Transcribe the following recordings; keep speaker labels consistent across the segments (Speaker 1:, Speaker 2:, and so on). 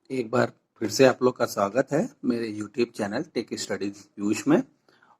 Speaker 1: एक बार फिर से आप लोग का स्वागत है मेरे YouTube channel tech study Piyush में।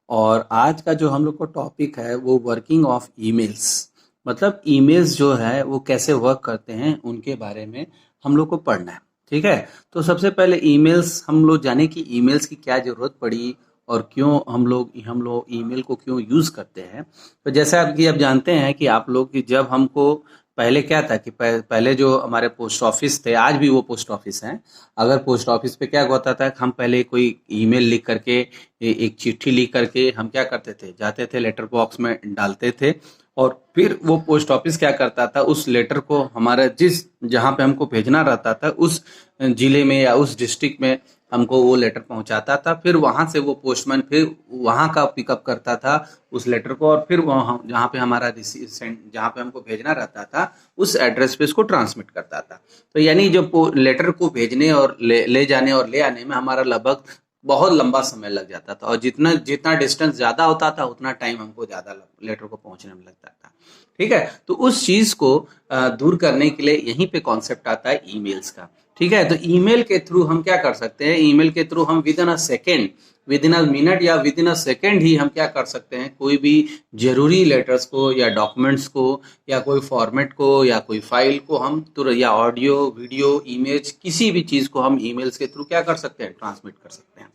Speaker 1: और आज का जो हम लोग को टॉपिक है वो वर्किंग ऑफ ईमेल्स, मतलब ईमेल्स जो है वो कैसे वर्क करते हैं उनके बारे में हम लोग को पढ़ना है। ठीक है, तो सबसे पहले ईमेल्स हम लोग जाने कि ईमेल्स की क्या ज़रूरत पड़ी और क्यों हम लोग ईमेल को क्यों यूज़ करते हैं। तो जैसा आप जानते हैं कि आप लोग कि जब हमको पहले क्या था कि पहले जो हमारे पोस्ट ऑफिस थे, आज भी वो पोस्ट ऑफिस हैं। अगर पोस्ट ऑफिस पे क्या होता था कि हम पहले कोई ईमेल लिख करके एक चिट्ठी लिख करके हम क्या करते थे, जाते थे लेटर बॉक्स में डालते थे और फिर वो पोस्ट ऑफिस क्या करता था, उस लेटर को हमारा जिस जहाँ पे हमको भेजना रहता था उस जिले में या उस डिस्ट्रिक्ट में हमको वो लेटर पहुंचाता था। फिर वहां से वो पोस्टमैन फिर वहां का पिकअप करता था उस लेटर को और फिर वहाँ जहाँ पे हमारा जहाँ पे हमको भेजना रहता था उस एड्रेस पे इसको ट्रांसमिट करता था। तो यानी जब लेटर को भेजने और ले जाने और ले आने में हमारा लगभग बहुत लंबा समय लग जाता था और जितना जितना डिस्टेंस ज्यादा होता था उतना टाइम हमको ज्यादा लेटर को पहुंचने में लगता था। ठीक है, तो उस चीज को दूर करने के लिए यहीं पे कॉन्सेप्ट आता है ईमेल्स का। ठीक है, तो ईमेल के थ्रू हम क्या कर सकते हैं, ईमेल के थ्रू हम with in a second, with in a minute या विद इन अ सेकेंड ही हम क्या कर सकते हैं, कोई भी जरूरी लेटर्स को या डॉक्यूमेंट्स को या कोई फॉर्मेट को या कोई फाइल को हम तुरंत या ऑडियो वीडियो इमेज किसी भी चीज को हम ईमेल्स के थ्रू क्या कर सकते हैं, ट्रांसमिट कर सकते हैं,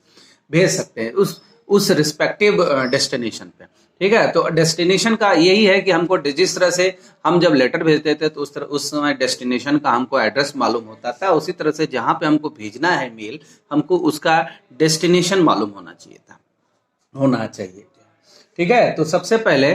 Speaker 1: भेज सकते हैं उस रिस्पेक्टिव डेस्टिनेशन पे। ठीक है, तो डेस्टिनेशन का यही है कि हमको जिस तरह से हम जब लेटर भेजते थे तो उस समय डेस्टिनेशन का हमको एड्रेस मालूम होता था, उसी तरह से जहां पे हमको भेजना है मेल, हमको उसका डेस्टिनेशन मालूम होना चाहिए। ठीक है, तो सबसे पहले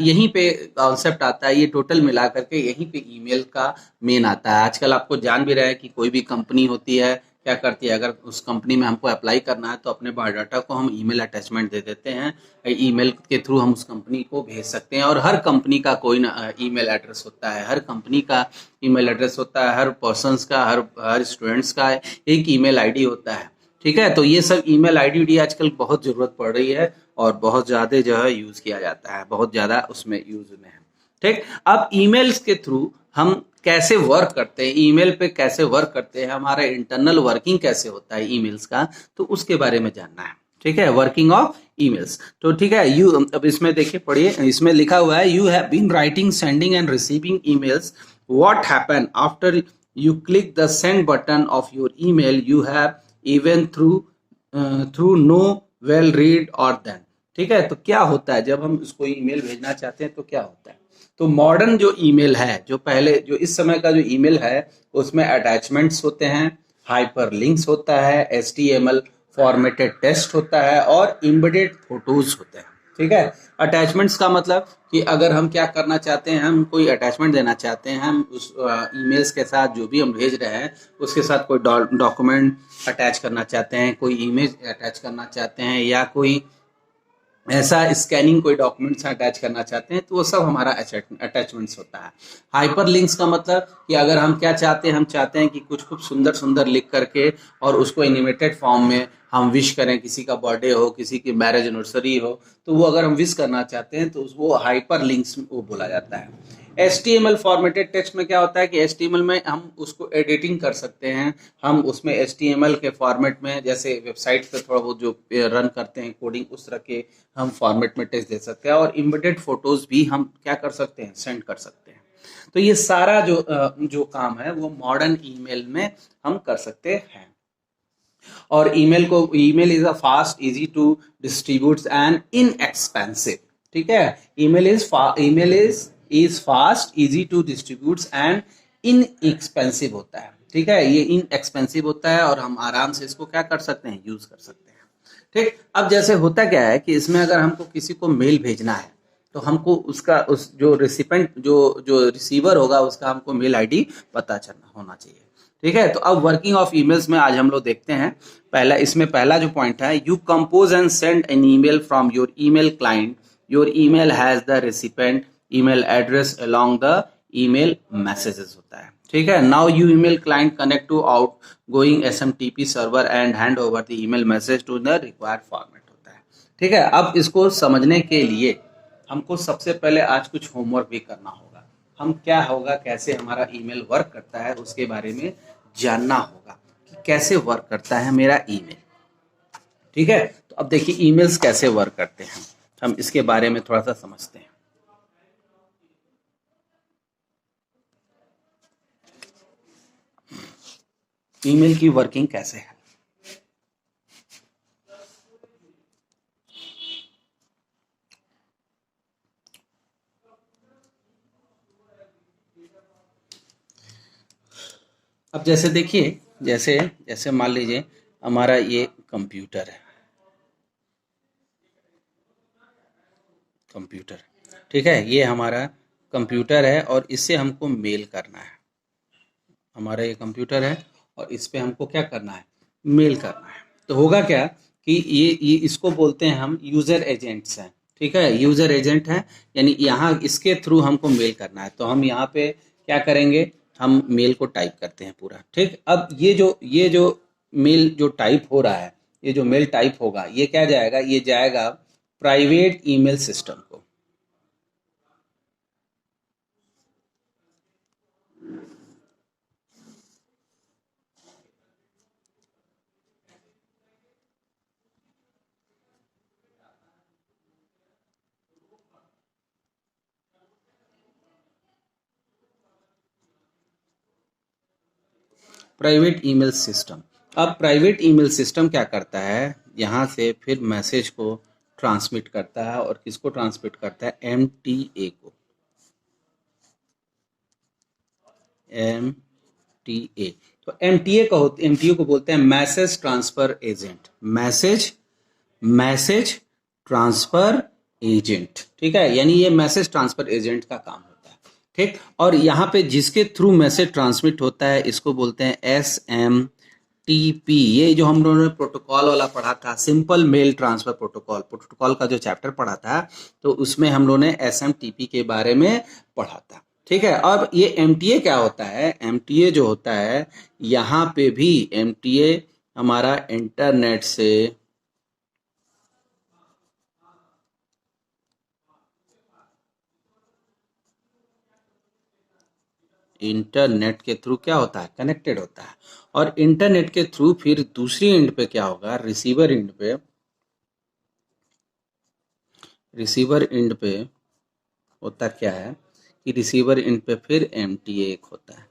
Speaker 1: यहीं पे कॉन्सेप्ट आता है, ये टोटल मिला करके यहीं पे ईमेल का मेन आता है। आजकल आपको जान भी रहे हैं कि कोई भी कंपनी होती है क्या करती है, अगर उस कंपनी में हमको अप्लाई करना है तो अपने बायोडाटा को हम ईमेल अटैचमेंट दे देते हैं। ईमेल के थ्रू हम उस कंपनी को भेज सकते हैं और हर कंपनी का कोई ना ईमेल एड्रेस होता है, हर कंपनी का ईमेल एड्रेस होता है, हर पर्सन्स का, हर स्टूडेंट्स का एक ईमेल आईडी होता है। ठीक है, तो ये सब ईमेल आईडी आजकल बहुत जरूरत पड़ रही है और बहुत ज्यादा जो है यूज किया जाता है, बहुत ज्यादा उसमें यूज में है। ठीक, अब ईमेल्स के थ्रू हम कैसे वर्क करते हैं, ईमेल पे कैसे वर्क करते हैं, हमारा इंटरनल वर्किंग कैसे होता है ईमेल्स का, तो उसके बारे में जानना है। ठीक है, वर्किंग ऑफ ईमेल्स। तो ठीक है, यू अब इसमें देखिए पढ़िए, इसमें लिखा हुआ है you have been writing sending and receiving emails, what happen after you click the send button of your email you have even through no well read or then। ठीक है, तो क्या होता है जब हम उसको ईमेल भेजना चाहते हैं तो क्या होता है। तो मॉडर्न जो ईमेल है, जो पहले जो इस समय का जो ईमेल है उसमें अटैचमेंट्स होते हैं, हाइपर लिंक्स होता है, HTML फॉर्मेटेड टेक्स्ट होता है और एम्बेडेड फोटोज होते हैं। ठीक है, अटैचमेंट्स का मतलब कि अगर हम क्या करना चाहते हैं, हम कोई अटैचमेंट देना चाहते हैं, हम उस ईमेल्स के साथ जो भी हम भेज रहे हैं उसके साथ कोई डॉक्यूमेंट अटैच करना चाहते हैं, कोई इमेज अटैच करना चाहते हैं या कोई ऐसा स्कैनिंग कोई डॉक्यूमेंट्स अटैच करना चाहते हैं तो वो सब हमारा अटैचमेंट्स होता है। हाइपर लिंक्स का मतलब कि अगर हम क्या चाहते हैं, हम चाहते हैं कि कुछ खूब सुंदर सुंदर लिख करके और उसको एनिमेटेड फॉर्म में हम विश करें, किसी का बर्थडे हो, किसी की मैरिज एनिवर्सरी हो, तो वो अगर हम विश करना चाहते हैं तो वो हाइपर लिंक्स वो बोला जाता है। HTML फॉर्मेटेड टेक्स्ट में क्या होता है कि HTML में हम उसको एडिटिंग कर सकते हैं, हम उसमें HTML के फॉर्मेट में जैसे वेबसाइट पे थोड़ा बहुत जो रन करते हैं कोडिंग उस तरह के हम फॉर्मेट में टेक्स्ट दे सकते हैं और इम्बेडेड फोटोज भी हम क्या कर सकते हैं, सेंड कर सकते हैं। तो ये सारा जो काम है वो मॉडर्न ईमेल में हम कर सकते हैं। और email is a fast easy to distribute and inexpensive. ठीक है, email is fast easy to distribute and inexpensive होता है। ठीक है, ये इनएक्सपेंसिव होता है और हम आराम से इसको क्या कर सकते हैं, यूज कर सकते हैं। ठीक, अब जैसे होता क्या है कि इसमें अगर हमको किसी को मेल भेजना है तो हमको उसका उस जो रिसिपेंट जो जो रिसीवर होगा उसका हमको मेल आईडी पता चलना होना चाहिए। ठीक है, तो अब वर्किंग ऑफ ईमेल्स में आज हम लोग देखते हैं। पहला जो पॉइंट है, you compose and send an email from your email client, your email has the recipient email address along the email messages होता है। ठीक है, now you email client connect to outgoing SMTP server and hand over the email message to the required format होता है। ठीक है, अब इसको समझने के लिए हमको सबसे पहले आज कुछ होमवर्क भी करना होगा। हम क्या होगा, कैसे हमारा ईमेल वर्क करता है उसके बारे में जानना होगा कि कैसे वर्क करता है मेरा ईमेल। ठीक है, तो अब देखिए ईमेल्स कैसे वर्क करते हैं, हम इसके बारे में थोड़ा सा समझते हैं। ईमेल की वर्किंग कैसे है। अब जैसे देखिए, जैसे जैसे मान लीजिए हमारा ये कंप्यूटर है, कंप्यूटर, ठीक है, ये हमारा कंप्यूटर है और इससे हमको मेल करना है। हमारा ये कंप्यूटर है और इस पे हमको क्या करना है, मेल करना है। तो होगा क्या कि ये इसको बोलते हैं हम यूज़र एजेंट्स हैं। ठीक है, यूज़र एजेंट है, यानी यहाँ इसके थ्रू हमको मेल करना है। तो हम यहाँ पे क्या करेंगे, हम मेल को टाइप करते हैं पूरा। ठीक, अब ये जो मेल जो टाइप हो रहा है, ये जो मेल टाइप होगा, ये क्या जाएगा, ये जाएगा प्राइवेट ईमेल सिस्टम को। Private email system. अब प्राइवेट ईमेल सिस्टम क्या करता है, यहाँ से फिर मैसेज को ट्रांसमिट करता है, और किसको ट्रांसमिट करता है, एमटीए को। एमटीए, तो एमटीए को बोलते हैं message transfer agent. Message message transfer agent. ठीक है, यानी ये मैसेज ट्रांसफर एजेंट का काम होता है। ठीक, और यहाँ पे जिसके थ्रू मैसेज ट्रांसमिट होता है इसको बोलते हैं SMTP। ये जो हम लोगों ने प्रोटोकॉल वाला पढ़ा था, simple mail transfer protocol, protocol का जो चैप्टर पढ़ा था, तो उसमें हम लोगों ने SMTP के बारे में पढ़ा था। ठीक है, अब ये MTA क्या होता है, MTA जो होता है, यहाँ पे भी MTA हमारा इंटरनेट से, इंटरनेट के थ्रू क्या होता है, कनेक्टेड होता है। और इंटरनेट के थ्रू फिर दूसरी एंड पे क्या होगा, रिसीवर एंड पे, रिसीवर एंड पे होता क्या है कि रिसीवर एंड पे फिर एमटीए एक होता है,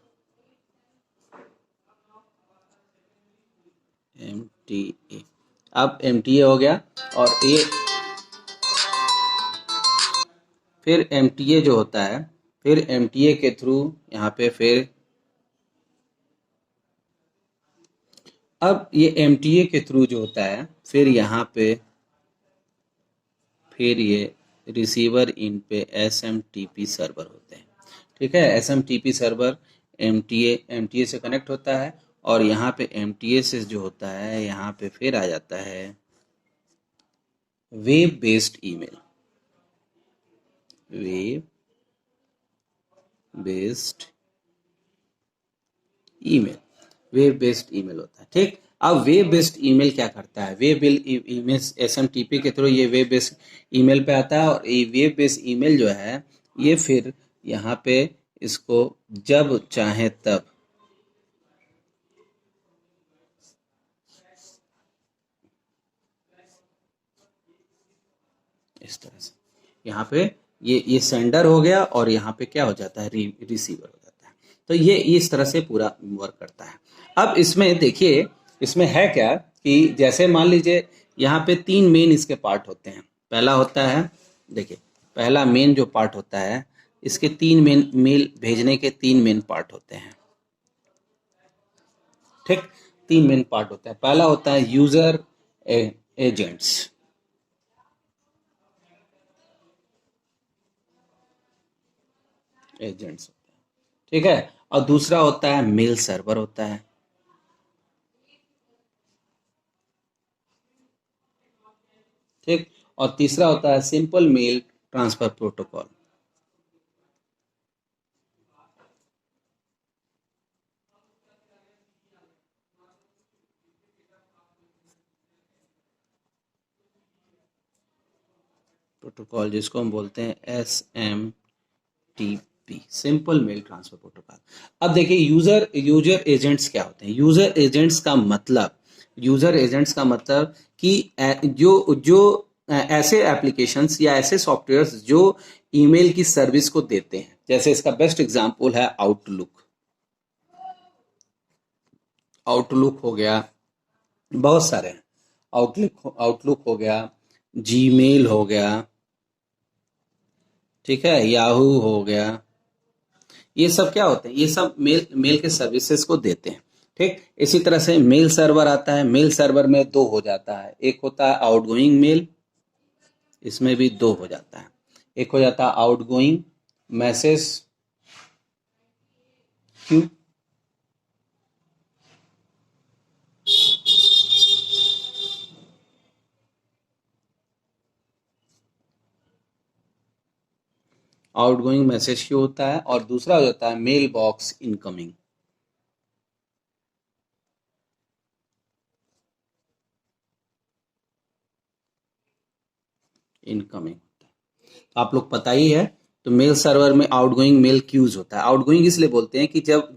Speaker 1: एमटीए। अब एमटीए हो गया, और ये फिर एमटीए जो होता है, फिर एमटीए के थ्रू यहाँ पे फिर, अब ये एमटीए के थ्रू जो होता है, फिर यहाँ पे फिर ये रिसीवर इन पे SMTP सर्वर होते हैं। ठीक है, SMTP सर्वर एमटीए से कनेक्ट होता है, और यहाँ पे एमटीए से जो होता है, यहाँ पे फिर आ जाता है web based email. Web based email, web based email होता है। ठीक, अब वेब बेस्ड ईमेल क्या करता है, वेब ईमेल SMTP के थ्रू ये वेब बेस्ड ईमेल पे आता है, और ये वेब बेस्ड ईमेल जो है, ये फिर यहाँ पे इसको जब चाहे तब, इस तरह से यहाँ पे ये सेंडर हो गया, और यहाँ पे क्या हो जाता है, रिसीवर हो जाता है। तो ये इस तरह से पूरा वर्क करता है। अब इसमें देखिए, इसमें है क्या कि जैसे मान लीजिए यहाँ पे तीन मेन इसके पार्ट होते हैं। पहला होता है, देखिए, पहला मेन जो पार्ट होता है, इसके तीन मेन मेल भेजने के तीन मेन पार्ट होते हैं। ठीक, तीन मेन पार्ट होता है। पहला होता है यूजर एजेंट्स, एजेंट्स होता है। ठीक है, और दूसरा होता है मेल सर्वर होता है। ठीक, और तीसरा होता है simple mail transfer protocol. Protocol जिसको हम बोलते हैं SMTP। Simple mail transfer protocol. अब देखिए यूजर एजेंट्स क्या होते हैं। यूजर एजेंट्स का मतलब कि जो ऐसे एप्लीकेशंस या ऐसे सॉफ्टवेयर्स जो ईमेल की सर्विस को देते हैं। जैसे इसका बेस्ट एग्जांपल है आउटलुक हो गया, बहुत सारे हैं। आउटलुक हो गया, जीमेल हो गया, ठीक है, याहू हो गया। ये सब क्या होते हैं, ये सब मेल के सर्विसेज को देते हैं। ठीक, इसी तरह से मेल सर्वर आता है। मेल सर्वर में दो हो जाता है, एक होता है आउटगोइंग मेल, इसमें भी दो हो जाता है। एक हो जाता है outgoing message queue, outgoing message Q होता है, और दूसरा हो जाता है मेल बॉक्स इनकमिंग। इनकमिंग तो आप लोग पता ही है। तो मेल सर्वर में आउटगोइंग मेल क्यूज होता है। आउटगोइंग इसलिए बोलते हैं कि जब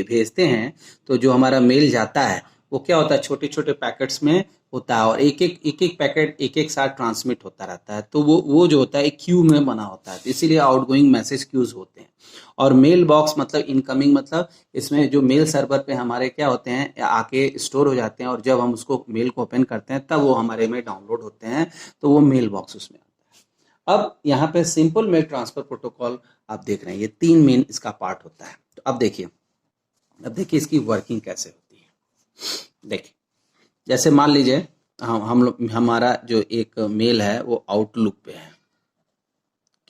Speaker 1: भेजते हैं तो जो हमारा मेल जाता है वो क्या होता है, छोटे छोटे पैकेट्स में होता है, और एक एक पैकेट एक एक साथ ट्रांसमिट होता रहता है। तो वो जो होता है एक क्यू में बना होता है, तो इसीलिए आउटगोइंग मैसेज क्यूज होते हैं। और मेल बॉक्स मतलब इनकमिंग, मतलब इसमें जो मेल सर्वर पे हमारे क्या होते हैं, आके स्टोर हो जाते हैं, और जब हम उसको मेल को ओपन करते हैं तब वो हमारे में डाउनलोड होते हैं, तो वो मेल बॉक्स उसमें। अब यहाँ पे सिंपल मेल ट्रांसफर प्रोटोकॉल आप देख रहे हैं, ये तीन मेन इसका पार्ट होता है। तो अब देखिए इसकी वर्किंग कैसे होती है। देखिए जैसे मान लीजिए हम लोग, हमारा जो एक मेल है वो आउटलुक पे है।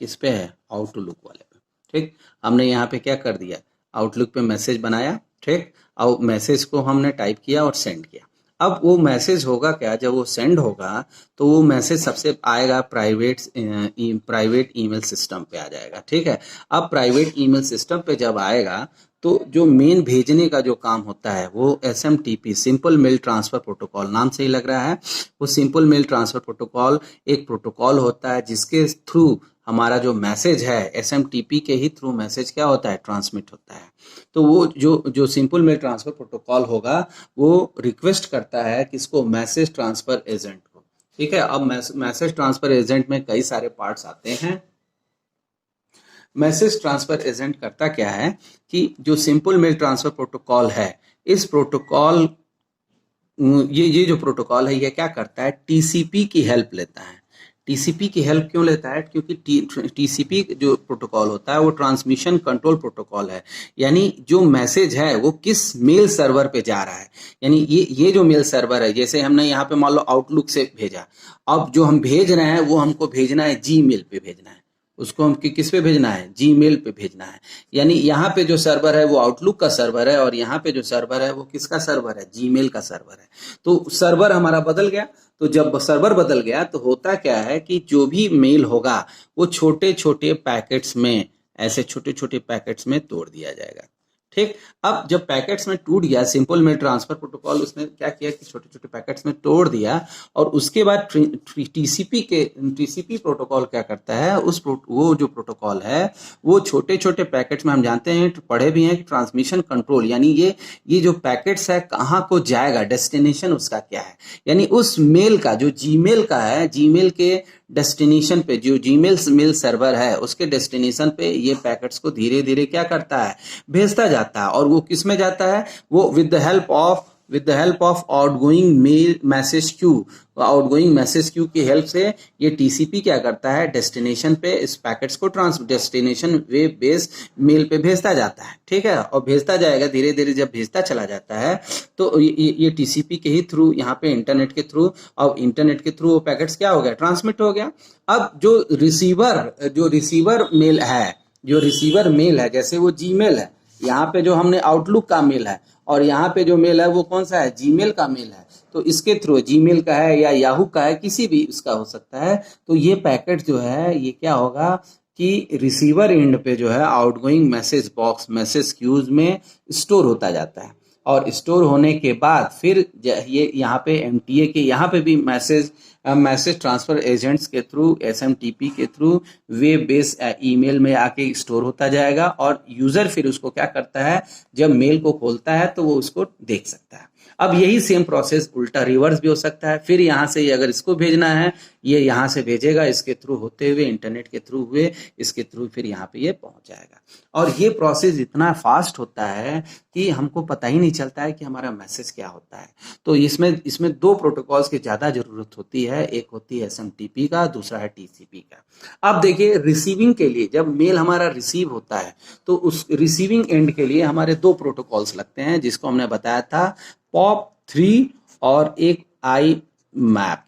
Speaker 1: किस पे है, आउटलुक वाले पे। ठीक, हमने यहाँ पे क्या कर दिया, आउटलुक पे मैसेज बनाया। ठीक, और मैसेज को हमने टाइप किया और सेंड किया। अब वो मैसेज होगा क्या, जब वो सेंड होगा तो वो मैसेज सबसे आएगा प्राइवेट ईमेल सिस्टम पे आ जाएगा। ठीक है, अब प्राइवेट ईमेल सिस्टम पे जब आएगा तो जो मेन भेजने का जो काम होता है वो SMTP, simple mail transfer protocol, नाम से ही लग रहा है। वो सिंपल मेल ट्रांसफर प्रोटोकॉल एक प्रोटोकॉल होता है जिसके थ्रू हमारा जो मैसेज है SMTP के ही थ्रू मैसेज क्या होता है, ट्रांसमिट होता है। तो वो जो सिंपल मेल ट्रांसफर प्रोटोकॉल होगा वो रिक्वेस्ट करता है किसको, मैसेज ट्रांसफर एजेंट को। ठीक है, अब मैसेज ट्रांसफर एजेंट में कई सारे पार्ट्स आते हैं। मैसेज ट्रांसफर एजेंट करता क्या है कि जो सिंपल मेल ट्रांसफर प्रोटोकॉल है, इस प्रोटोकॉल ये जो प्रोटोकॉल है ये क्या करता है, टीसीपी की हेल्प लेता है। टीसीपी की हेल्प क्यों लेता है, क्योंकि टीसीपी जो प्रोटोकॉल होता है वो ट्रांसमिशन कंट्रोल प्रोटोकॉल है। यानी जो मैसेज है वो किस मेल सर्वर पे जा रहा है, यानी ये जो मेल सर्वर है, जैसे हमने यहाँ पे मान लो आउटलुक से भेजा, अब जो हम भेज रहे हैं वो हमको भेजना है जीमेल पे भेजना है, उसको हम किस पे भेजना है, जीमेल पे भेजना है। यानी यहाँ पे जो सर्वर है वो आउटलुक का सर्वर है, और यहाँ पे जो सर्वर है वो किसका सर्वर है, जीमेल का सर्वर है। तो सर्वर हमारा बदल गया। तो जब सर्वर बदल गया तो होता क्या है कि जो भी मेल होगा वो छोटे छोटे पैकेट्स में, ऐसे छोटे छोटे पैकेट्स में तोड़ दिया जाएगा। ठीक, अब जब पैकेट्स में टूट गया, सिंपल मेल ट्रांसफर प्रोटोकॉल उसने क्या किया कि छोटे छोटे पैकेट्स में तोड़ दिया, और उसके बाद टीसीपी प्रोटोकॉल क्या करता है, वो जो प्रोटोकॉल है वो छोटे छोटे पैकेट्स में, हम जानते हैं पढ़े भी हैं कि ट्रांसमिशन कंट्रोल, यानी ये जो पैकेट्स है कहाँ को जाएगा, डेस्टिनेशन उसका क्या है, यानी उस मेल का जो जीमेल का है, जीमेल के डेस्टिनेशन पे, जो जीमेल मेल सर्वर है उसके डेस्टिनेशन पे ये पैकेट्स को धीरे धीरे क्या करता है, भेजता जाता है। और वो किस में जाता है, वो with the help of outgoing mail message queue, outgoing message queue की हेल्प से ये टीसीपी क्या करता है, डेस्टिनेशन पे इस पैकेट्स को डेस्टिनेशन वे बेस मेल पे भेजता जाता है। ठीक है, और भेजता जाएगा धीरे धीरे, जब भेजता चला जाता है तो ये टीसीपी के ही थ्रू, यहाँ पे इंटरनेट के थ्रू, और इंटरनेट के थ्रू वो पैकेट्स क्या हो गया, ट्रांसमिट हो गया। अब जो रिसीवर मेल है, जैसे वो जीमेल है, यहाँ पे जो हमने आउटलुक का मेल है, और यहाँ पे जो मेल है वो कौन सा है, जीमेल का मेल है। तो इसके थ्रू जीमेल का है या याहू का है, किसी भी उसका हो सकता है। तो ये पैकेट जो है ये क्या होगा कि रिसीवर एंड पे जो है outgoing message box, message queues में स्टोर होता जाता है, और स्टोर होने के बाद फिर ये यहाँ पे एमटीए के यहाँ पे भी मैसेज मैसेज ट्रांसफर एजेंट्स के थ्रू, एसएमटीपी के थ्रू वेब बेस्ड ईमेल में आके स्टोर होता जाएगा और यूजर फिर उसको क्या करता है, जब मेल को खोलता है तो वो उसको देख सकता है। अब यही सेम प्रोसेस उल्टा रिवर्स भी हो सकता है। फिर यहाँ से अगर इसको भेजना है, ये यहाँ से भेजेगा, इसके थ्रू होते हुए, इंटरनेट के थ्रू हुए, इसके थ्रू फिर यहाँ पे ये पहुंच जाएगा। और ये प्रोसेस इतना फास्ट होता है कि हमको पता ही नहीं चलता है कि हमारा मैसेज क्या होता है। तो इसमें दो प्रोटोकॉल्स की ज़्यादा ज़रूरत होती है, एक होती है एसएमटीपी का, दूसरा है टीसीपी का। अब देखिए, रिसीविंग के लिए जब मेल हमारा रिसीव होता है तो उस रिसीविंग एंड के लिए हमारे दो प्रोटोकॉल्स लगते हैं, जिसको हमने बताया था POP3 और एक IMAP।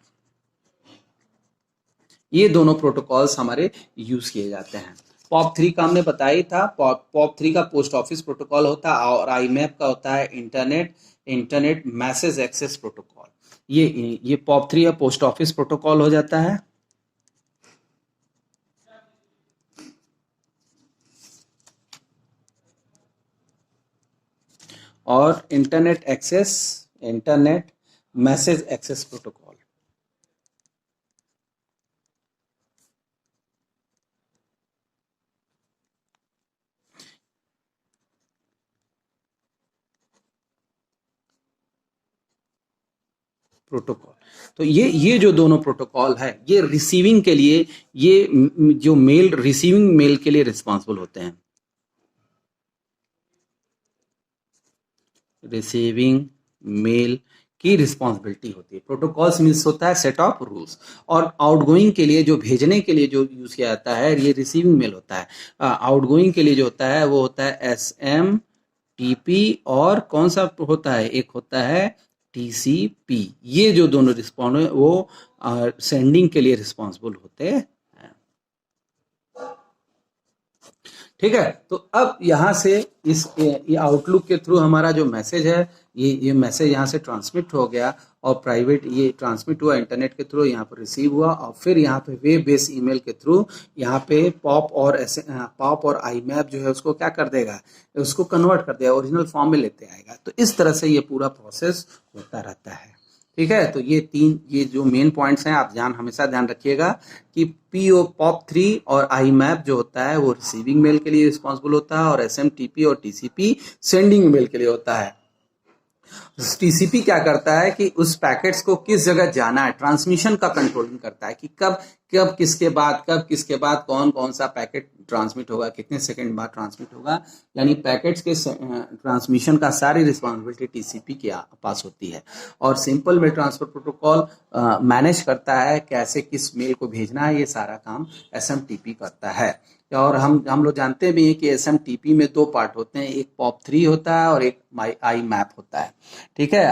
Speaker 1: ये दोनों प्रोटोकॉल्स हमारे यूज किए जाते हैं। POP3 का हमने बताया ही था, POP3 का पोस्ट ऑफिस प्रोटोकॉल होता है और IMAP का होता है इंटरनेट मैसेज एक्सेस प्रोटोकॉल। ये POP3 या पोस्ट ऑफिस प्रोटोकॉल हो जाता है। और इंटरनेट मैसेज एक्सेस प्रोटोकॉल। तो ये जो दोनों प्रोटोकॉल है, ये रिसीविंग के लिए, ये जो मेल रिसीविंग मेल के लिए रिस्पॉन्सिबल होते हैं। रिसीविंग मेल की रिस्पॉन्सिबिलिटी होती है। प्रोटोकॉल्स मीन्स होता है सेट ऑफ रूल्स। और आउटगोइंग के लिए, जो भेजने के लिए जो यूज किया जाता है, ये रिसीविंग मेल होता है। आउटगोइंग के लिए जो होता है वो होता है SMTP, और कौन सा होता है, एक होता है TCP। ये जो दोनों रिस्पॉन्ड वो सेंडिंग के लिए रिस्पॉन्सिबल होते हैं। ठीक है, तो अब यहाँ से ये आउटलुक के थ्रू हमारा जो मैसेज है, ये मैसेज यहाँ से ट्रांसमिट हो गया और प्राइवेट ये ट्रांसमिट हुआ इंटरनेट के थ्रू, यहाँ पर रिसीव हुआ और फिर यहाँ पे वेब बेस्ड ईमेल के थ्रू यहाँ पे पॉप और IMAP जो है उसको क्या कर देगा, उसको कन्वर्ट कर देगा, ओरिजिनल फॉर्म में लेते आएगा। तो इस तरह से ये पूरा प्रोसेस होता रहता है। ठीक है, तो ये जो मेन पॉइंट्स हैं, आप हमेशा ध्यान रखिएगा कि POP3 और IMAP जो होता है वो रिसीविंग मेल के लिए रिस्पॉन्सिबल होता है और SMTP और TCP सेंडिंग मेल के लिए होता है। TCP क्या करता है कि उस पैकेट्स को किस जगह जाना है, ट्रांसमिशन का कंट्रोलिंग करता है कि कब किसके बाद कौन सा पैकेट ट्रांसमिट होगा, कितने सेकंड बाद ट्रांसमिट होगा। यानी पैकेट्स के ट्रांसमिशन का सारी रिस्पॉन्सिबिलिटी TCP के पास होती है। और simple mail transfer protocol manage करता है कैसे किस मेल को भेजना है, ये सारा काम SMTP करता है। और हम लोग जानते भी हैं कि SMTP में दो पार्ट होते हैं, एक POP3 होता है और एक IMAP होता है। ठीक है,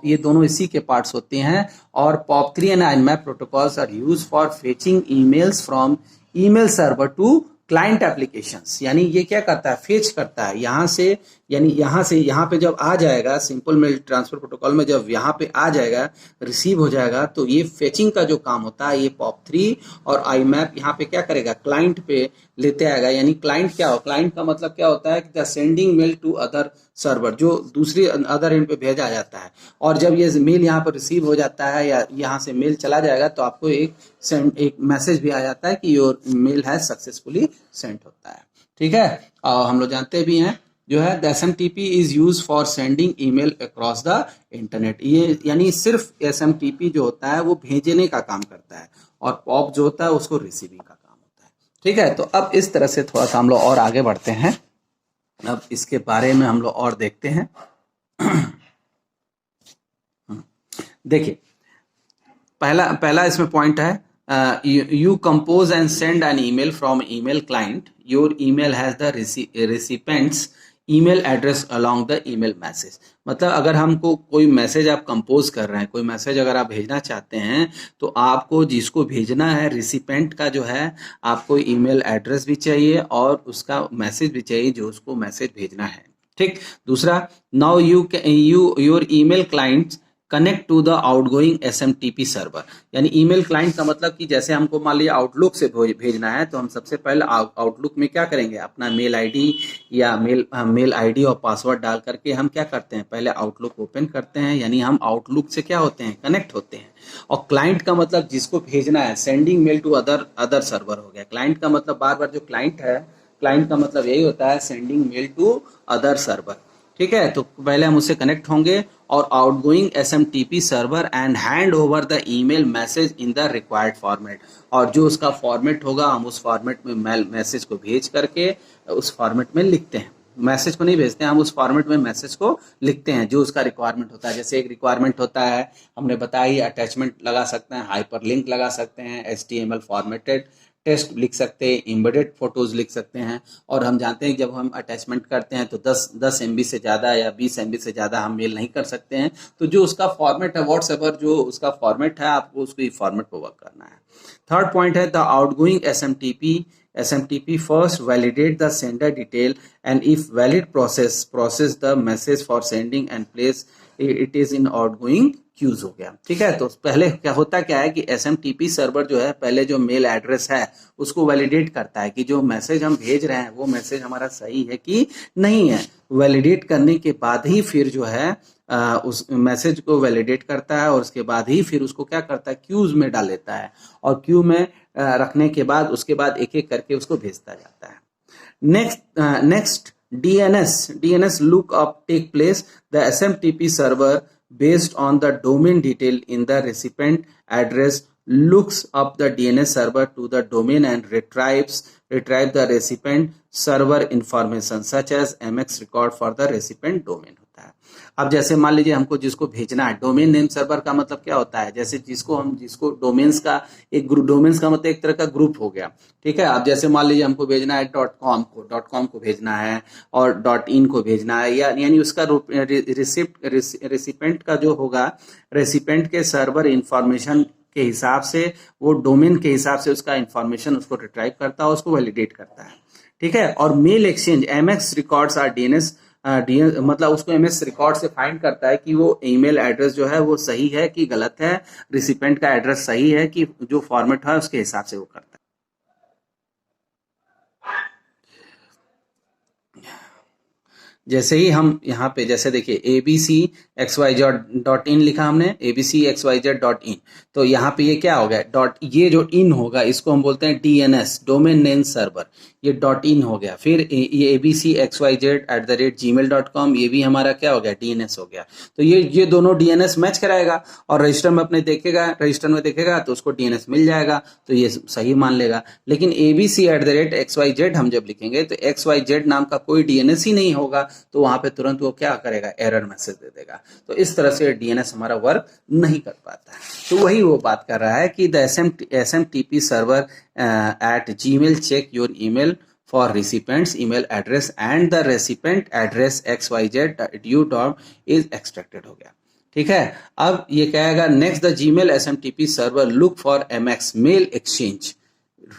Speaker 1: ये दोनों इसी के पार्ट्स होते हैं। और POP3 and IMAP protocols are use for fetching emails from email server to client applications. यानी ये क्या करता है, फेच करता है यहाँ से, यानी यहाँ पे जब आ जाएगा, सिंपल मेल ट्रांसफर प्रोटोकॉल में जब यहाँ पे आ जाएगा, रिसीव हो जाएगा, तो ये फेचिंग का जो काम होता है, ये POP3 और IMAP यहाँ पे क्या करेगा, क्लाइंट पे लेते आएगा। यानी क्लाइंट क्या हो, क्लाइंट का मतलब क्या होता है कि the sending mail to other server, जो दूसरी अदर एंड पे भेजा जाता है। और जब ये मेल यहाँ पर रिसीव हो जाता है या यहाँ से मेल चला जाएगा, तो आपको एक मैसेज भी आ जाता है कि your mail has successfully send होता है। ठीक है, और हम लोग जानते भी हैं जो है the SMTP is use for sending email across the internet. ये यानी सिर्फ SMTP जो होता है वो भेजने का काम करता है और POP जो होता है उसको रिसीविंग का काम होता है। ठीक है, तो अब इस तरह से थोड़ा सा हम लोग और आगे बढ़ते हैं। अब इसके बारे में हम लोग और देखते हैं। देखिए, पहला इसमें पॉइंट है, you compose and send an email from email client. Your email has the recipient's email address along the email message. मतलब अगर हमको कोई मैसेज आप कंपोज कर रहे हैं, कोई मैसेज अगर आप भेजना चाहते हैं, तो आपको जिसको भेजना है, रिसिपेंट का जो है, आपको ईमेल एड्रेस भी चाहिए और उसका मैसेज भी चाहिए जो उसको मैसेज भेजना है। ठीक, दूसरा, now your email clients connect to the outgoing SMTP server. यानी ईमेल क्लाइंट का मतलब कि जैसे हमको मान लिया आउटलुक से भेजना है तो हम सबसे पहले आउटलुक में क्या करेंगे, अपना मेल आईडी या मेल आईडी और पासवर्ड डाल करके हम क्या करते हैं, पहले आउटलुक ओपन करते हैं, यानी हम आउटलुक से क्या होते हैं, कनेक्ट होते हैं। और क्लाइंट का मतलब जिसको भेजना है, sending mail to other server हो गया। क्लाइंट का मतलब बार बार जो क्लाइंट है, क्लाइंट का मतलब यही होता है sending mail to other server. ठीक है, तो पहले हम उससे कनेक्ट होंगे और outgoing SMTP server and hand over the email message in the required format. और जो उसका फॉर्मेट होगा हम उस फॉर्मेट में मेल मैसेज को भेज करके उस फॉर्मेट में लिखते हैं। मैसेज को नहीं भेजते हैं, हम उस फॉर्मेट में मैसेज को लिखते हैं जो उसका रिक्वायरमेंट होता है। जैसे एक रिक्वायरमेंट होता है, हमने बताया अटैचमेंट लगा सकते हैं, हाइपर लिंक लगा सकते हैं, एचटीएमएल फॉर्मेटेड टेक्स्ट लिख सकते हैं, एम्बेडेड फोटोज लिख सकते हैं। और हम जानते हैं जब हम अटैचमेंट करते हैं तो 10 MB से ज़्यादा या 20 MB से ज़्यादा हम मेल नहीं कर सकते हैं। तो जो उसका फॉर्मेट है, व्हाट्सएप जो उसका फॉर्मेट है, आपको उसको फॉर्मेट पर वर्क करना है। थर्ड पॉइंट है the outgoing SMTP first validate the sender detail and if valid process the message for sending and place it is in outgoing queues हो गया। ठीक है, तो पहले क्या होता क्या है कि SMTP सर्वर जो है पहले जो मेल एड्रेस है उसको वैलिडेट करता है कि जो मैसेज हम भेज रहे हैं वो मैसेज हमारा सही है कि नहीं है। वैलिडेट करने के बाद ही फिर जो है उस मैसेज को वैलिडेट करता है और उसके बाद ही फिर उसको क्या करता है, क्यूज में डाल लेता है और क्यू में रखने के बाद उसके बाद एक एक करके उसको भेजता जाता है। Next DNS lookup take place. The SMTP server based on the domain detail in the recipient address looks up the DNS server to the domain and retrieve the recipient server information such as MX record for the recipient domain होता है। अब जैसे मान लीजिए हमको जिसको भेजना है, डोमेन नेम सर्वर का मतलब क्या होता है, जैसे जिसको डोमेन्स का एक ग्रुप, डोमेन्स का मतलब एक तरह का ग्रुप हो गया। ठीक है, अब जैसे मान लीजिए हमको भेजना है .com को भेजना है और .in को भेजना है, यानी उसका रेसिपेंट का जो होगा, रेसिपेंट के सर्वर इंफॉर्मेशन के हिसाब से, वो डोमेन के हिसाब से उसका इंफॉर्मेशन उसको रिट्राइव करता है, उसको वैलिडेट करता है। ठीक है, और mail exchange MX records are DNS मतलब उसको MS रिकॉर्ड से फाइंड करता है कि वो ईमेल एड्रेस जो है वो सही है कि गलत है, रिसिपेंट का एड्रेस सही है कि जो फॉर्मेट है उसके हिसाब से वो करता है। जैसे ही हम यहाँ पे जैसे देखिए abcxyz.in लिखा हमने, abcxyz.in, तो यहाँ पे ये क्या हो गया, ये जो इन होगा इसको हम बोलते हैं DNS, डोमेन नेम सर्वर, ये .in हो गया। फिर ये abcxyz@gmail.com, ये भी हमारा क्या हो गया, DNS हो गया। तो ये दोनों DNS मैच कराएगा और रजिस्टर में अपने रजिस्टर में देखेगा तो उसको DNS मिल जाएगा, तो ये सही मान लेगा। लेकिन abc@xyz हम जब लिखेंगे तो XYZ नाम का कोई DNS ही नहीं होगा, तो वहां पे तुरंत वो क्या करेगा, एरर मैसेज दे देगा। तो इस तरह से DNS हमारा वर्क नहीं कर पाता है। तो वही वो बात कर रहा है कि the SMTP server at Gmail check your email for recipient's email address and the recipient address xyz.edu is extracted हो गया। ठीक है, अब ये कहेगा next the Gmail SMTP server look for MX mail exchange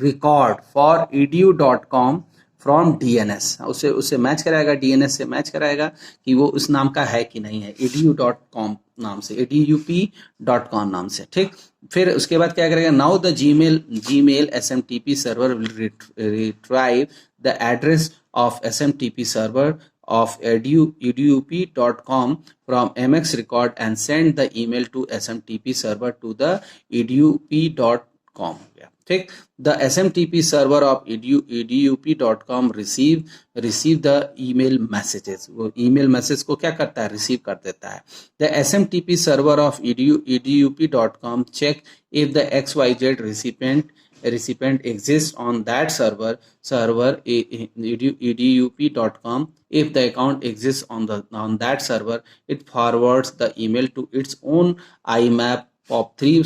Speaker 1: record for edu.com from DNS, उससे match कराएगा, DNS से मैच कराएगा कि वो उस नाम का है कि नहीं है, edu.com नाम से, edup.com नाम से। ठीक, फिर उसके बाद क्या करेगा, now the Gmail SMTP server will retrieve the address of SMTP server of edup.com from MX record and send the email to SMTP server to the edup.com। ठीक, the SMTP server of edup.com receive the email messages, वो email message को क्या करता है, receive कर देता है। the SMTP server of edup.com check if the XYZ recipient exists on that server edup.com. If the account exists on that server, it forwards the email to its own IMAP POP3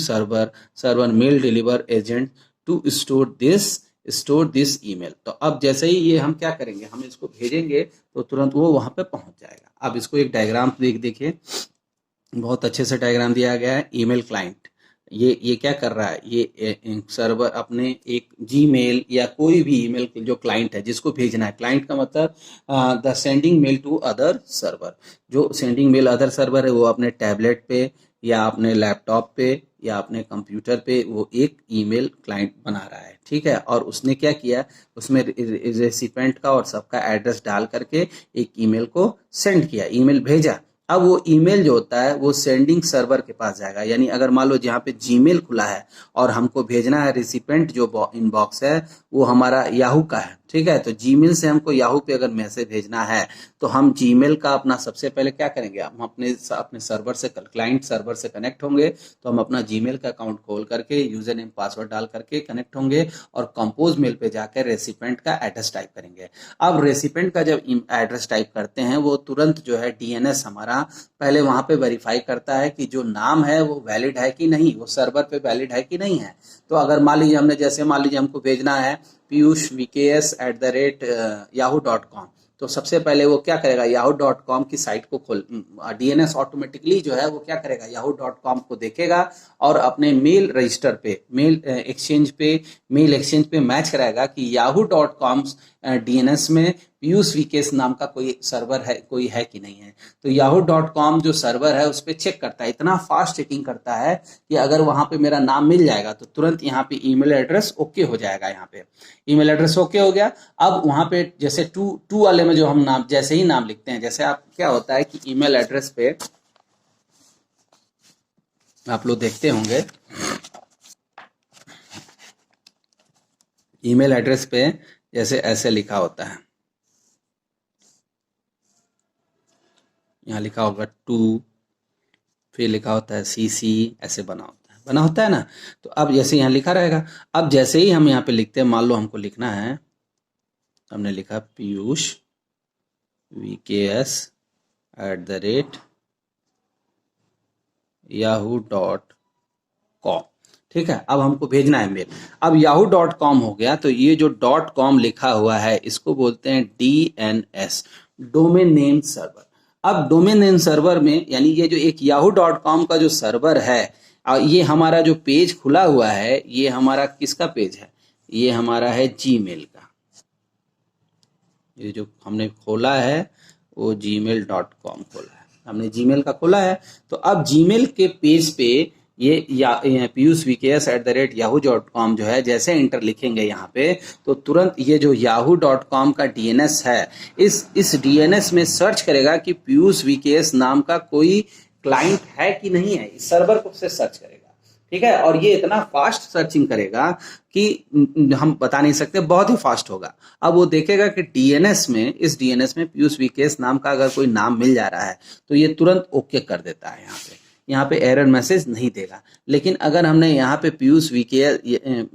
Speaker 1: server mail deliver agent to store this email। तो अब जैसे ही ये हम क्या करेंगे, हम इसको भेजेंगे तो तुरंत वो वहां पे पहुंच जाएगा। अब इसको एक डायग्राम देखिए, बहुत अच्छे से डायग्राम दिया गया है। ईमेल क्लाइंट ये क्या कर रहा है, ये सर्वर अपने एक जीमेल या कोई भी ईमेल जो क्लाइंट है जिसको भेजना है, क्लाइंट का मतलब the sending mail to other server, जो सेंडिंग मेल अदर सर्वर है वो अपने टैबलेट पे या अपने लैपटॉप पे या अपने कंप्यूटर पे वो एक ईमेल क्लाइंट बना रहा है, ठीक है। और उसने क्या किया, उसमें रेसिपेंट का और सबका एड्रेस डाल करके एक ईमेल को सेंड किया, ईमेल भेजा। अब वो ईमेल जो होता है वो सेंडिंग सर्वर के पास जाएगा, यानी अगर मान लो जहाँ पे जीमेल खुला है और हमको भेजना है, रेसिपेंट जो इनबॉक्स है वो हमारा याहू का है, ठीक है। तो जीमेल से हमको याहू पे अगर मैसेज भेजना है तो हम जीमेल का अपना सबसे पहले क्या करेंगे, हम अपने सर्वर से, क्लाइंट सर्वर से कनेक्ट होंगे। तो हम अपना जीमेल का अकाउंट खोल करके यूजर नेम पासवर्ड डाल करके कनेक्ट होंगे और कंपोज मेल पे जाकर रेसिपेंट का एड्रेस टाइप करेंगे। अब रेसिपेंट का जब एड्रेस टाइप करते हैं वो तुरंत जो है डीएनएस हमारा पहले वहां पे वेरीफाई करता है कि जो नाम है वो वैलिड है कि नहीं, वो सर्वर पे वैलिड है कि नहीं है। तो अगर मान लीजिए हमने, जैसे मान लीजिए हमको भेजना है piyushvks@yahoo.com, तो सबसे पहले वो क्या करेगा, yahoo.com की साइट को खोल, डीएनएस ऑटोमेटिकली जो है वो क्या करेगा, yahoo.com को देखेगा और अपने मेल रजिस्टर पे, मेल एक्सचेंज पे मैच कराएगा कि yahoo.com डीएनएस में पीयूष वीकेस नाम का कोई सर्वर है, कोई है कि नहीं है। तो yahoo.com जो सर्वर है उस पर चेक करता है, इतना फास्ट चेकिंग करता है कि अगर वहां पे मेरा नाम मिल जाएगा तो तुरंत यहाँ पे ईमेल एड्रेस ओके हो जाएगा। यहाँ पे ईमेल एड्रेस ओके हो गया। अब वहां पे जैसे टू वाले में जो हम नाम, जैसे ही नाम लिखते हैं, जैसे आप क्या होता है कि ईमेल एड्रेस पे आप लोग देखते होंगे, ईमेल एड्रेस पे जैसे ऐसे लिखा होता है, यहाँ लिखा होगा टू, फिर लिखा होता है सीसी, ऐसे बना होता है ना। तो अब जैसे यहाँ लिखा रहेगा, अब जैसे ही हम यहाँ पे लिखते हैं, मान लो हमको लिखना है, हमने लिखा पीयूष vks@yahoo.com, ठीक है। अब हमको भेजना है मेल, अब yahoo.com हो गया। तो ये जो .com लिखा हुआ है इसको बोलते हैं DNS, डोमेन नेम सर्वर। अब डोमेन नेम सर्वर में, यानी ये जो एक yahoo.com का जो सर्वर है, ये हमारा जो पेज खुला हुआ है, ये हमारा किसका पेज है, ये हमारा है जीमेल का। ये जो हमने खोला है वो gmail.com खोला है, हमने जीमेल का खोला है। तो अब जीमेल के पेज पे ये piyushvks@yahoo.com जो है, जैसे इंटर लिखेंगे यहाँ पे तो तुरंत ये जो yahoo.com का डीएनएस है, इस डीएनएस में सर्च करेगा कि पीयूष वीकेएस नाम का कोई क्लाइंट है कि नहीं है, इस सर्वर को से सर्च करेगा, ठीक है। और ये इतना फास्ट सर्चिंग करेगा कि हम बता नहीं सकते, बहुत ही फास्ट होगा। अब वो देखेगा कि डीएनएस में, इस डीएनएस में पीयूष वीकेएस नाम का अगर कोई नाम मिल जा रहा है तो ये तुरंत ओके कर देता है, यहाँ पे एरर मैसेज नहीं देगा। लेकिन अगर हमने यहाँ पे पीयूष वीकेएस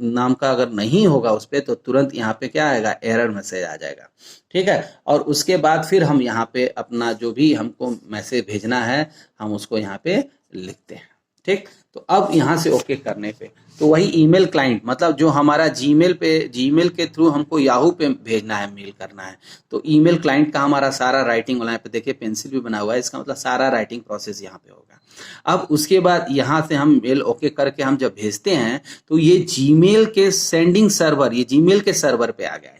Speaker 1: नाम का अगर नहीं होगा उस पर, तो तुरंत यहाँ पे क्या आएगा, एरर मैसेज आ जाएगा, ठीक है। और उसके बाद फिर हम यहाँ पे अपना जो भी हमको मैसेज भेजना है हम उसको यहाँ पे लिखते हैं, ठीक। तो अब यहाँ से ओके करने पे तो वही ईमेल क्लाइंट, मतलब जो हमारा जीमेल के थ्रू हमको याहू पे भेजना है, मेल करना है, तो ईमेल क्लाइंट का हमारा सारा राइटिंग वाला, यहाँ पे देखिए पेंसिल भी बना हुआ है, इसका मतलब सारा राइटिंग प्रोसेस यहाँ पे होगा। अब उसके बाद यहाँ से हम मेल ओके करके हम जब भेजते हैं तो ये जीमेल के सेंडिंग सर्वर, ये जीमेल के सर्वर पे आ गया,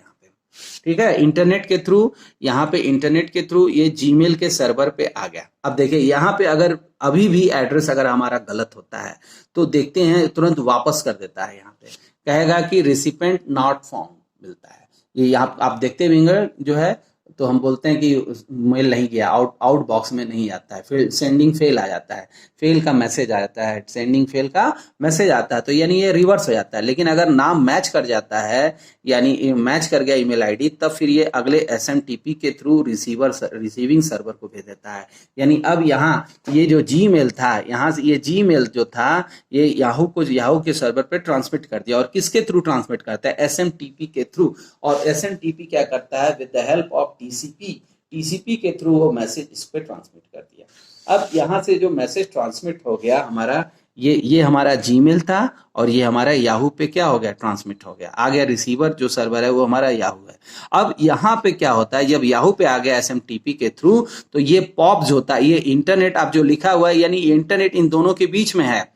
Speaker 1: ठीक है। इंटरनेट के थ्रू, यहाँ पे इंटरनेट के थ्रू ये जीमेल के सर्वर पे आ गया। अब देखिए यहाँ पे अगर अभी भी एड्रेस अगर हमारा गलत होता है तो देखते हैं तुरंत वापस कर देता है, यहाँ पे कहेगा कि रिसिपेंट नॉट फाउंड मिलता है। ये यहाँ आप देखते होंगे जो है, तो हम बोलते हैं कि मेल नहीं गया, आउट बॉक्स में नहीं आता है, फिर सेंडिंग फेल आ जाता है, फेल का मैसेज आ जाता है, सेंडिंग फेल का मैसेज आता है, तो यानी ये रिवर्स हो जाता है। लेकिन अगर नाम मैच कर जाता है, यानी मैच कर गया ईमेल आईडी, तब फिर ये अगले एसएमटीपी के थ्रू रिसीविंग सर्वर को भेज देता है। यानी अब यहाँ ये जो जीमेल था, यहाँ से ये जीमेल जो था ये याहू के सर्वर पे ट्रांसमिट कर दिया। और किसके थ्रू ट्रांसमिट करता है, एसएमटीपी के थ्रू। और एसएमटीपी क्या करता है, with the help of TCP के थ्रू वो मैसेज इस पे ट्रांसमिट कर दिया। अब यहाँ से जो मैसेज ट्रांसमिट हो गया हमारा, ये हमारा जीमेल था और ये हमारा याहू पे क्या हो गया, ट्रांसमिट हो गया, आ गया। रिसीवर जो सर्वर है वो हमारा याहू है। अब यहाँ पे क्या होता है, जब याहू पे आ गया एसएमटीपी के थ्रू, तो ये पॉप्स होता है, ये इंटरनेट आप जो लिखा हुआ है, यानी इंटरनेट इन दोनों के बीच में है,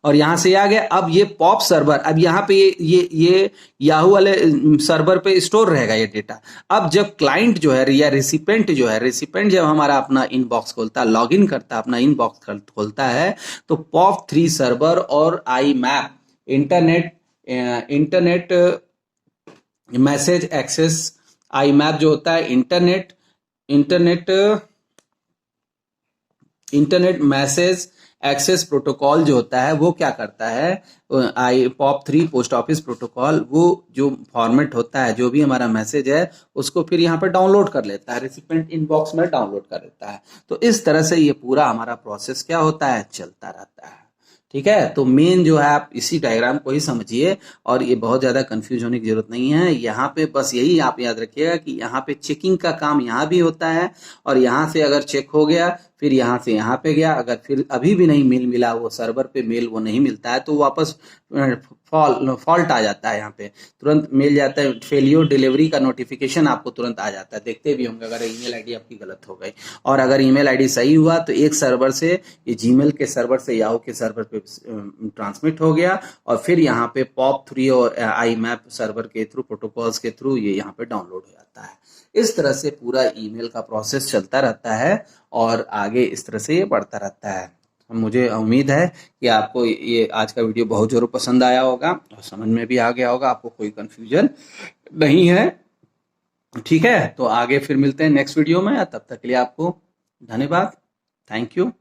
Speaker 1: और यहां से आ गया। अब ये पॉप सर्वर, अब यहाँ पे ये याहू वाले सर्वर पे स्टोर रहेगा ये डेटा। अब जब क्लाइंट जो है या रेसिपेंट जो है, रेसिपेंट जब हमारा अपना इनबॉक्स खोलता है, लॉग इन करता है, अपना इनबॉक्स खोलता है, तो पॉप 3 सर्वर और IMAP internet message access, IMAP जो होता है internet internet message access protocol जो होता है, वो क्या करता है, आई पॉप 3 पोस्ट ऑफिस प्रोटोकॉल, वो जो फॉर्मेट होता है, जो भी हमारा मैसेज है, उसको फिर यहाँ पे डाउनलोड कर लेता है, रेसिपेंट इनबॉक्स में डाउनलोड कर लेता है। तो इस तरह से ये पूरा हमारा प्रोसेस क्या होता है, चलता रहता है। ठीक है, तो मेन जो है आप इसी डायग्राम को ही समझिए, और ये बहुत ज्यादा कंफ्यूज होने की जरूरत नहीं है। यहाँ पे बस यही आप याद रखिएगा कि यहाँ पे चेकिंग का काम यहाँ भी होता है, और यहाँ से अगर चेक हो गया, फिर यहाँ से यहाँ पे गया, अगर फिर अभी भी नहीं मेल मिला, वो सर्वर पे मेल वो नहीं मिलता है, तो वापस फॉल्ट आ जाता है, यहाँ पे तुरंत मिल जाता है, फेलियर डिलीवरी का नोटिफिकेशन आपको तुरंत आ जाता है। देखते भी होंगे अगर ईमेल आईडी आपकी गलत हो गई, और अगर ईमेल आईडी सही हुआ तो एक सर्वर से, ये जीमेल के सर्वर से याहू के सर्वर पे ट्रांसमिट हो गया, और फिर यहाँ पे पॉप 3 और आई मैप सर्वर के थ्रू, प्रोटोकॉल्स के थ्रू ये यहाँ पे डाउनलोड हो जाता है। इस तरह से पूरा ईमेल का प्रोसेस चलता रहता है, और आगे इस तरह से ये बढ़ता रहता है। मुझे उम्मीद है कि आपको ये आज का वीडियो बहुत जरूर पसंद आया होगा, और समझ में भी आ गया होगा, आपको कोई कंफ्यूजन नहीं है। ठीक है, तो आगे फिर मिलते हैं नेक्स्ट वीडियो में। तब तक के लिए आपको धन्यवाद, थैंक यू।